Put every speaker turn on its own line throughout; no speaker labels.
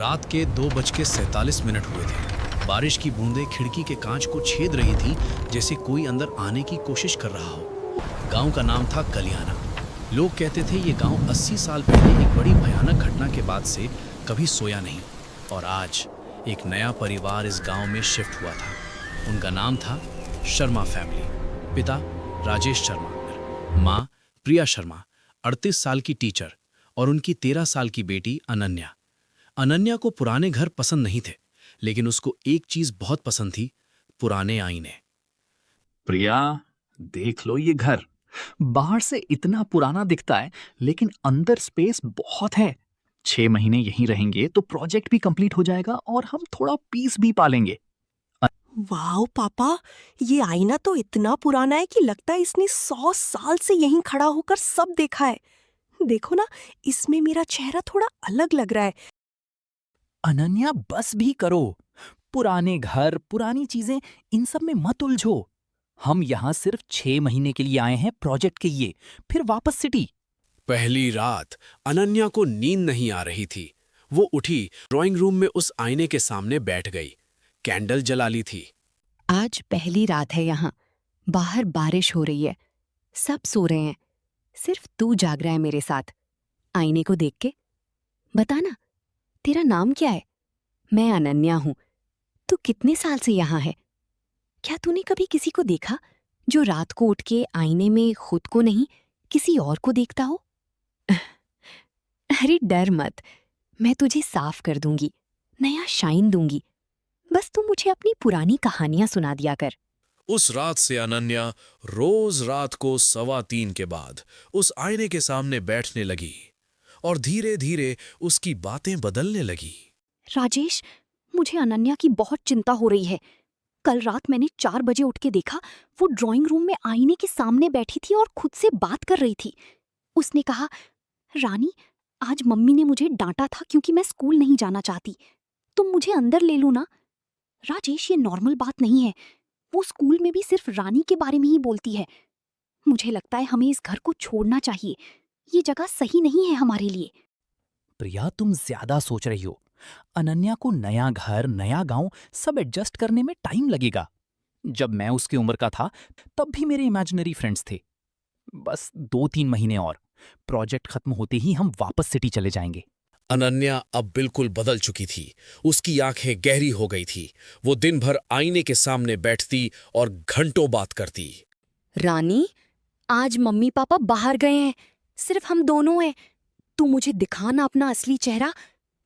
रात के 2:47 हुए थे। बारिश की बूंदें खिड़की के कांच को छेद रही थी, जैसे कोई अंदर आने की कोशिश कर रहा हो। गांव का नाम था कलियाना। लोग कहते थे ये गांव 80 साल पहले एक बड़ी भयानक घटना के बाद से कभी सोया नहीं। और आज एक नया परिवार इस गांव में शिफ्ट हुआ था। उनका नाम था शर्मा फैमिली। पिता राजेश शर्मा, माँ प्रिया शर्मा 38 साल की टीचर और उनकी 13 साल की बेटी अनन्या। अनन्या को पुराने घर पसंद नहीं थे, लेकिन उसको एक चीज बहुत पसंद थी, पुराने आईने।
प्रिया, देख लो ये घर। बाहर से इतना पुराना दिखता है, लेकिन अंदर स्पेस बहुत है। 6 महीने यहीं रहेंगे तो प्रोजेक्ट भी कंप्लीट हो जाएगा और हम थोड़ा पीस भी पालेंगे।
वाह पापा, ये आईना तो इतना पुराना है कि लगता है इसने 100 साल से यहीं खड़ा होकर सब देखा है। देखो ना, इसमें मेरा चेहरा थोड़ा अलग लग रहा है।
अनन्या, बस भी करो। पुराने घर, पुरानी चीजें, इन सब में मत उलझो। हम यहाँ सिर्फ 6 महीने के लिए आए हैं प्रोजेक्ट के लिए, फिर वापस सिटी।
पहली रात अनन्या को नींद नहीं आ रही थी। वो उठी, ड्राइंग रूम में उस आईने के सामने बैठ गई। कैंडल जला ली थी।
आज पहली रात है यहाँ। बाहर बारिश हो रही है, सब सो रहे हैं, सिर्फ तू जाग रहा है मेरे साथ, आईने को देख के। बता ना, तेरा नाम क्या है? मैं अनन्या हूँ। तू कितने साल से यहाँ है? क्या तूने कभी किसी को देखा जो रात को उठ के आईने में खुद को नहीं, किसी और को देखता हो? अरे डर मत, मैं तुझे साफ कर दूंगी, नया शाइन दूंगी। बस तू मुझे अपनी पुरानी कहानियां सुना दिया कर।
उस रात से अनन्या रोज रात को 3:15 के बाद उस आईने के सामने बैठने लगी और धीरे धीरे उसकी बातें बदलने लगी।
राजेश, मुझे अनन्या की बहुत चिंता हो रही है। कल रात मैंने 4 बजे उठ के देखा, वो ड्राइंग रूम में आईने के सामने बैठी थी और खुद से बात कर रही थी। उसने कहा, रानी, आज मम्मी ने मुझे डांटा था क्योंकि मैं स्कूल नहीं जाना चाहती। तुम मुझे अंदर ले लो ना। राजेश, ये नॉर्मल बात नहीं है। वो स्कूल में भी सिर्फ रानी के बारे में ही बोलती है। मुझे लगता है हमें इस घर को छोड़ना चाहिए। ये जगह सही नहीं है हमारे लिए।
प्रिया, तुम ज्यादा सोच रही हो। अनन्या को नया घर, नया गांव सब एडजस्ट करने में टाइम लगेगा। जब मैं उसकी उम्र का था, तब भी मेरे इमेजिनरी फ्रेंड्स थे। बस 2-3 महीने और, प्रोजेक्ट खत्म होते ही हम वापस सिटी चले जाएंगे।
अनन्या अब बिल्कुल बदल चुकी थी। उसकी आंखें गहरी हो गई थी। वो दिन भर आईने के सामने बैठती और घंटों बात करती।
रानी, आज मम्मी पापा बाहर गए हैं, सिर्फ हम दोनों हैं। तू मुझे दिखा ना अपना असली चेहरा।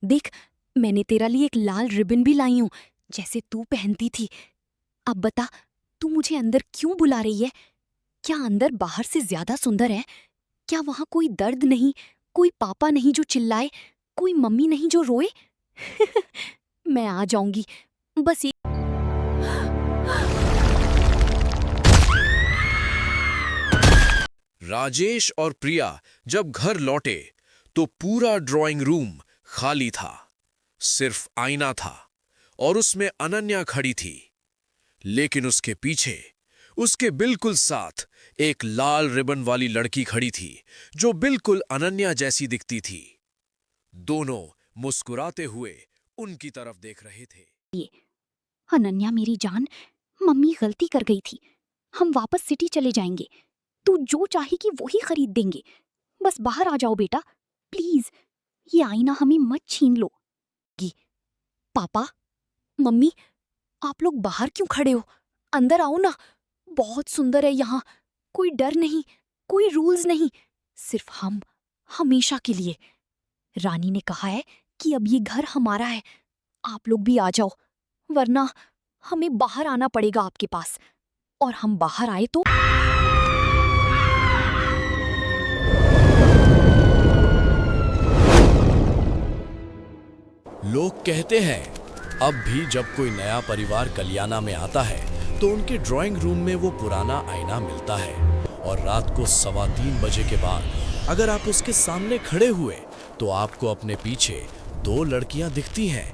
देख, मैंने तेरा लिए एक लाल रिबन भी लाई हूं, जैसे तू पहनती थी। अब बता, तू मुझे अंदर क्यों बुला रही है? क्या अंदर बाहर से ज्यादा सुंदर है? क्या वहां कोई दर्द नहीं, कोई पापा नहीं जो चिल्लाए, कोई मम्मी नहीं जो रोए? मैं आ जाऊंगी, बस
राजेश और प्रिया जब घर लौटे तो पूरा ड्राइंग रूम खाली था। सिर्फ आईना था और उसमें अनन्या खड़ी थी। लेकिन उसके पीछे, उसके बिल्कुल साथ एक लाल रिबन वाली लड़की खड़ी थी जो बिल्कुल अनन्या जैसी दिखती थी। दोनों मुस्कुराते हुए उनकी तरफ देख रहे थे।
अनन्या मेरी जान, मम्मी गलती कर गई थी। हम वापस सिटी चले जाएंगे। तू जो चाहेगी वही खरीद देंगे। बस बाहर आ जाओ बेटा, प्लीज। ये आईना हमें मत छीन लो। पापा, मम्मी, आप लोग बाहर क्यों खड़े हो? अंदर आओ ना। बहुत सुंदर है यहाँ। कोई डर नहीं, कोई रूल्स नहीं, सिर्फ हम, हमेशा के लिए। रानी ने कहा है कि अब ये घर हमारा है। आप लोग भी आ जाओ, वरना हमें बाहर आना पड़ेगा आपके पास। और हम बाहर आए तो
लोग कहते हैं अब भी जब कोई नया परिवार कलियाना में आता है तो उनके ड्राइंग रूम में वो पुराना आईना मिलता है। और रात को 3:15 बजे के बाद अगर आप उसके सामने खड़े हुए तो आपको अपने पीछे 2 लड़कियां दिखती हैं